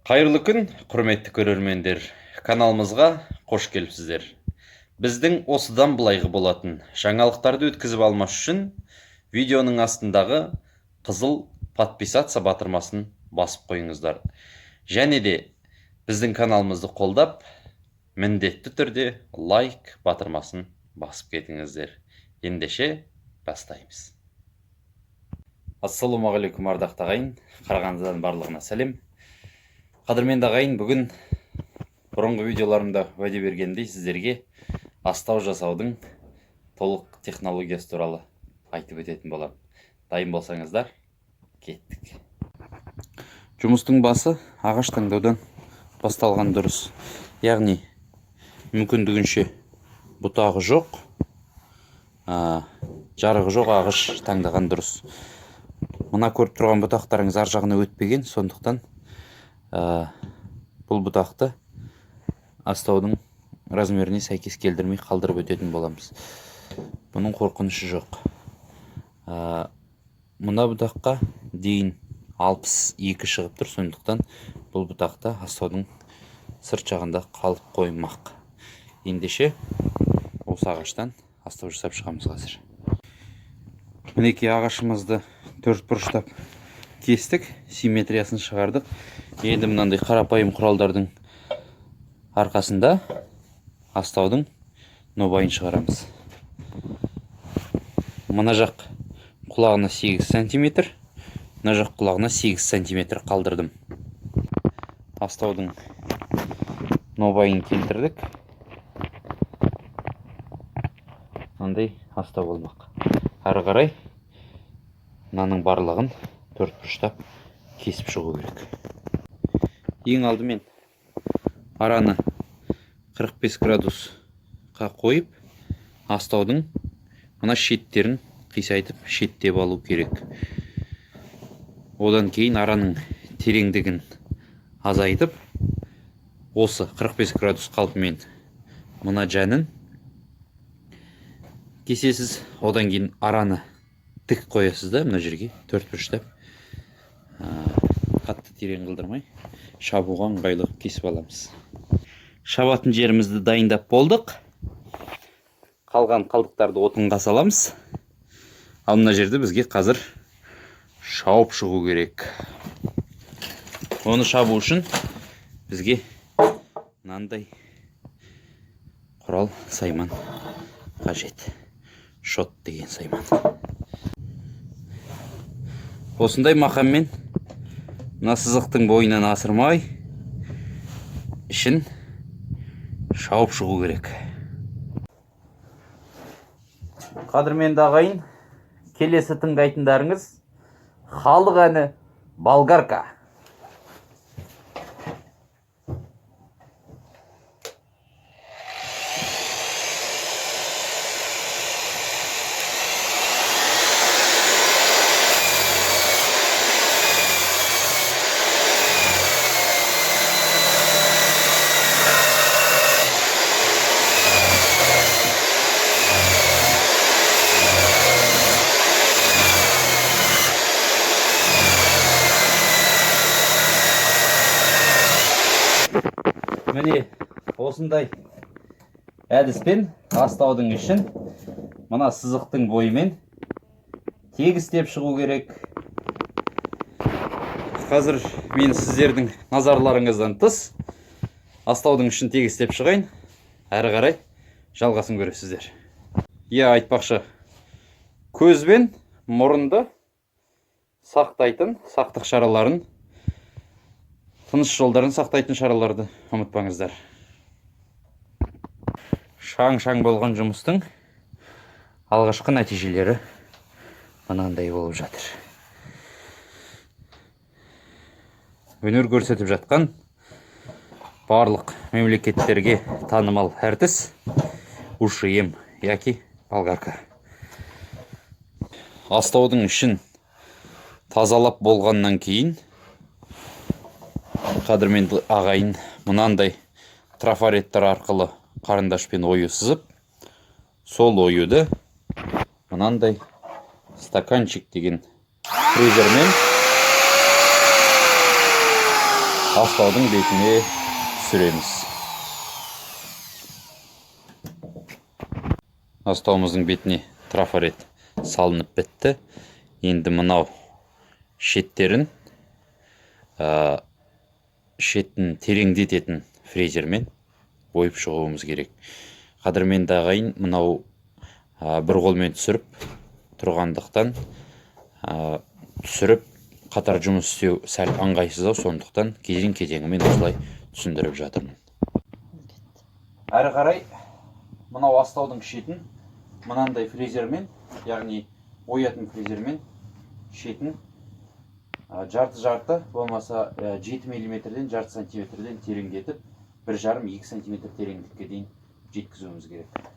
Қайырлы күн, құрметті көрермендер. Каналымызға қош келіпсіздер. Біздің осыдан былайғы болатын жаңалықтарды өткізіп алмас үшін видеоның астындағы қызыл подписаться батырмасын басып қойыңыздар. Және де біздің каналымызды қолдап, міндетті түрде лайк батырмасын басып кетіңіздер. Ендеше бастаймыз. Ассалаумағалейкум ардақты ағайын, Қарағандыдан барлығына сәлем. Қадірменді ағайын, бүгін бұрынғы видеоларымда уәде бергендей сіздерге астау жасаудың толық технологиясы туралы айтып өтетін боламын. Дайын болсаңыздар, кеттік. Жұмыстың басы ағаш таңдаудан басталған дұрыс. Яғни мүмкіндігінше бұтағы жоқ, жарығы жоқ ағаш таңдаған дұрыс. Мына көріп тұрған бұтақтарыңыз ар жағына өтпеген, сондықтан бұл бұтақты астаудың размеріне сәйкес келдірмей қалдырып өтетін боламыз. Бұның қорқынышы жоқ. Мына бұтаққа дейін 62 шығып тұр, сондықтан бұл бұтақты астаудың сырт жағында қалып қоймақ. Ендеше осы ағаштан астау жасап шығамыз қазір. Мінекей ағашымызды төрт бұрыштап кестік, симметриясын шығардық. Енді мынандай қарапайым құралдардың арқасында астаудың нобайын шығарамыз. Мына жақ құлағына 8 см, мына жақ құлағына 8 см қалдырдым. Астаудың нобайын келтірдік. Мынандай астау болмақ. Ары қарай мынаның барлығын төрт бұрыштап кесіп шығу керек. Ең алдымен араны 45 градусқа қойып, астаудың мына шеттерін қисайтып шеттеп алу керек. Одан кейін араның тереңдігін азайтып, осы 45 градус қалпымен мына жәнін кесесіз. Одан кейін араны тік қоясыз да, мына жерге төрт бұрыштап, қатты терең қылдырмай шабуға ыңғайлы кесіп аламыз. Шабатын жерімізді дайындап болдық. Қалған қалдықтарды отынға саламыз. Ал мына жерді бізге қазір шауып шығу керек. Оны шабу үшін бізге мынандай құрал сайман қажет. Шот деген сайман. Осындай мақаммен мына сызықтың бойынан асырмай ішін шауып шығу керек. Қадірменді ағайын, келесі тыңдайтындарыңыз халық әні «Болгарка». Міне осындай әдіспен астаудың ішін мына сызықтың бойымен тегістеп шығу керек. Қазір мен сіздердің назарларыңыздан тыс астаудың ішін тегістеп шығайын, әрі қарай жалғасын көресіздер. Айтпақшы, көз бен мұрынды сақтайтын сақтық шараларын, тыныс жолдарын сақтайтын шараларды ұмытпаңыздар. Шаң-шаң болған жұмыстың алғашқы нәтижелері мынандай болып жатыр. Өнер көрсетіп жатқан барлық мемлекеттерге танымал әртіс УШМ яки болгарка. Астаудың ішін тазалап болғаннан кейін қадірменді ағайын мынандай трафареттер арқылы қарындашпен ою сызып, сол оюды мынандай стаканчик деген фрезермен астаудың бетіне түсіреміз. Астауымыздың бетіне трафарет салынып бітті. Енді мынау шеттерін шетін тереңдететін фрезермен ойып шығуымыз керек. Қадірменді ағайын, мынау бір қолмен түсіріп тұрғандықтан түсіріп қатар жұмыс істеу сәл ыңғайсыздау, сондықтан кезең-кезеңімен осылай түсіндіріп жатырмын. Әрі қарай мынау астаудың шетін мынандай фрезермен, яғни оятын фрезермен шетін жарты болмаса 7 мм-ден жарты сантиметрден тереңдетіп 1,5-2 см тереңдікке дейін жеткізуіміз керек.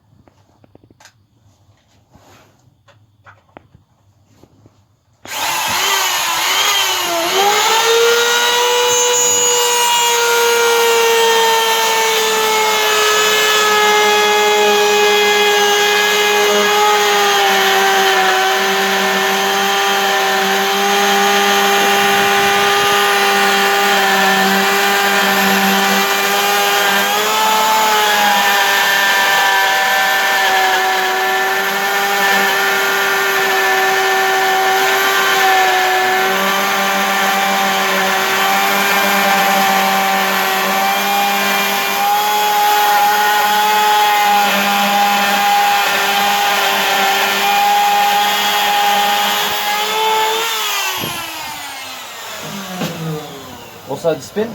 Осы әдіспен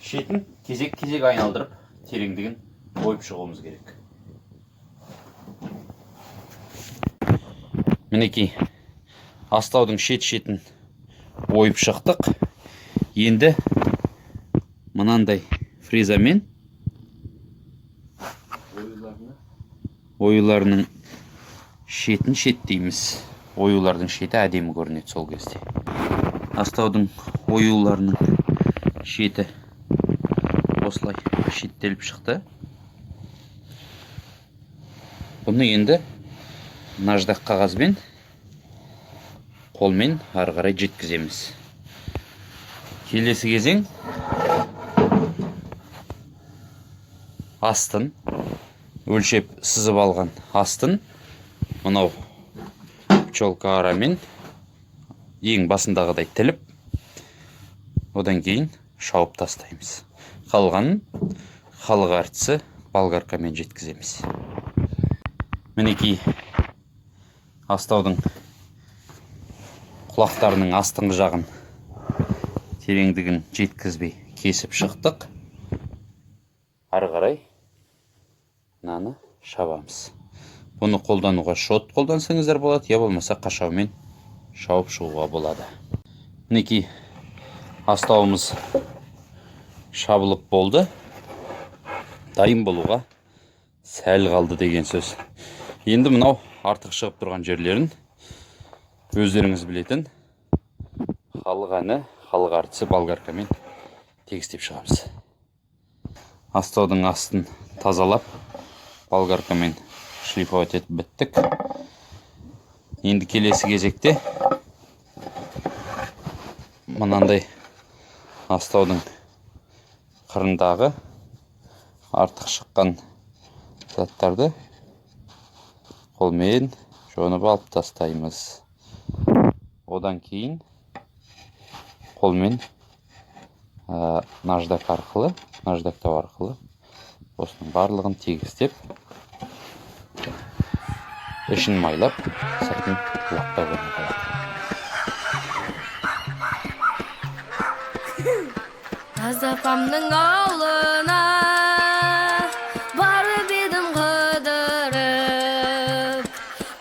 шетін кезек-кезек айналдырып, тереңдігін ойып шығуымыз керек. Мінекей, астаудың шет-шетін ойып шықтық. Енді мынандай фрезамен оюларының шетін шеттейміз. Оюлардың шеті әдемі көрінеді сол кезде. Астаудың оюларының шеті осылай шеттеліп шықты. Бұны енді наждақ қағазбен қолмен ары қарай жеткіземіз. Келесі кезең астын өлшеп сызып алған астын мынау пчелка арамен ең басындағыдай тіліп, одан кейін шауып тастаймыз. Қалғанын халық әртісі болгаркамен жеткіземіз. Мінекей, астаудың құлақтарының астыңғы жағын тереңдігін жеткізбей кесіп шықтық. Ары қарай мынаны шабамыз. Бұны қолдануға шот қолдансаңыздар болады, я болмаса қашаумен шауып шығуға болады. Мінекей, астауымыз шабылып болды. Дайын болуға сәл қалды деген сөз. Енді мынау артық шығып тұрған жерлерін өздеріңіз білетін халық әні, халық әртісі болгаркамен тегістеп шығамыз. Астаудың астын тазалап, болгаркамен шлифовать етіп біттік. Енді келесі кезекте мынандай астаудың қырындағы артық шыққан заттарды қолмен жонып алып тастаймыз. Одан кейін қолмен наждақтау арқылы осының барлығын тегістеп, ішін майлап, сыртын лақтап орнатады. Азапамның ауылына барып едім қыдырып,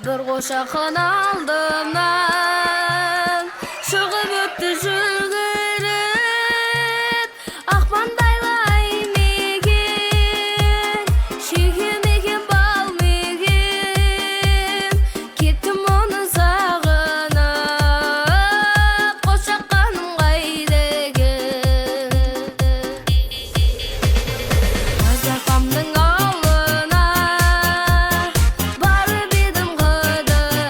бір қошақын алдымнан шығып өтті жүгіріп. Ақпандайлай мекен, шеге мекен бал мекен, кеттім оны сағынып, қошаққаным қайда екен. Азапамның ауылына барып едім қыдырып,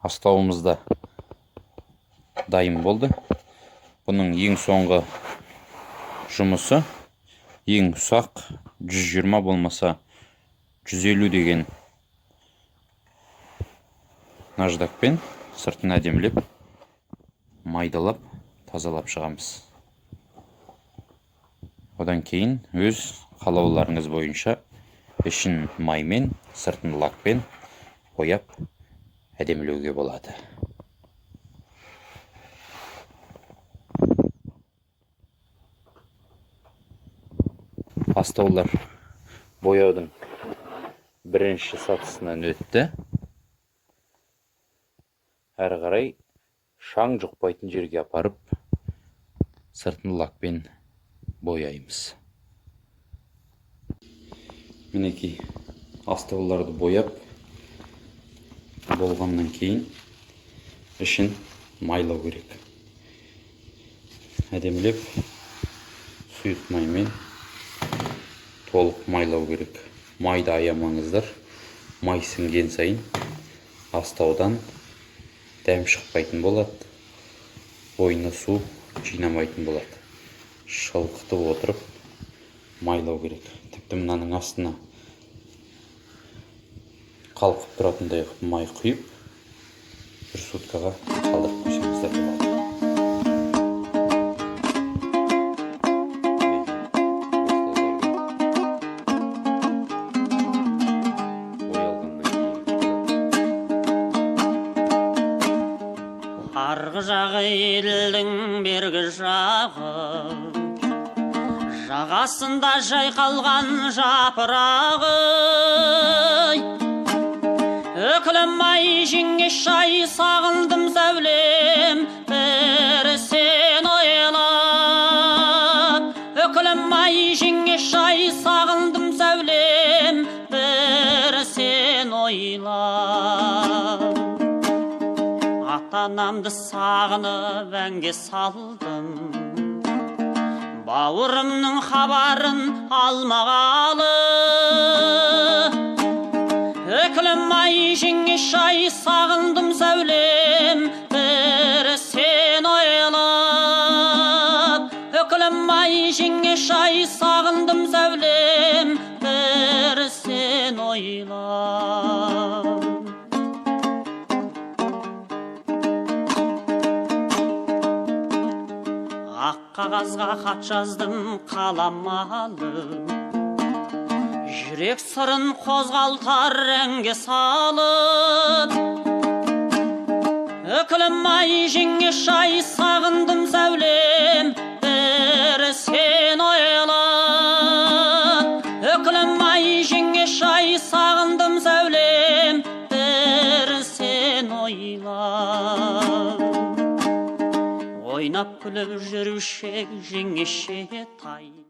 астауымыз да дайын болды. Бұның ең соңғы жұмысы ең ұсақ 120 болмаса 150 деген наждакпен сыртын әдемілеп майдалап тазалап шығамыз. Одан кейін өз қалауларыңыз бойынша ішін маймен, сыртын лакпен бояп әдемілеуге болады. Астаулар бояудың бірінші сатысынан өтті. Әрі қарай шаң жұқпайтын жерге апарып, сыртын лакпен бояймыз. Мінекей астауларды бояп болғаннан кейін ішін майлау керек. Әдемілеп сұйық маймен толық майлау керек. Майды аямаңыздар. Май сіңген сайын астаудан дәм шықпайтын болады. Бойына су жинамайтын болады. Шылқытып отырып майлау керек. Тіпті мынаның астына қалқып тұратындай май құйып, бір суткаға қалдырып қойсаңыздар болады. Арғы жағы елдің бергі жағы, жағасында жайқалған жапырағы. Өкілім ай жеңгеш ай сағындым сәулем, бір сен ойлап. Өкілім ай жеңгеш ай сағындым сәулем, бір сен ойлап. Ата-анамды сағынып әнге салдым, бауырымның хабарын алмағалы. Өкілім ай жеңгеш ай сағындым сәулем, бір сен ойлап. Өкілім ай жеңгеш ай сағындым сәулем, бір сен ойлап. Ақ қағазға хат жаздым қаламалы, жүрек сырын қозғалтар әнге салып. Өкілім ай жеңгеш ай сағындым сәулем, бір сен ойлап. Өкілім ай жеңгеш ай сағындым сәулем, бір сен ойлап. Ойнап күліп жүруші жеңгеше тай.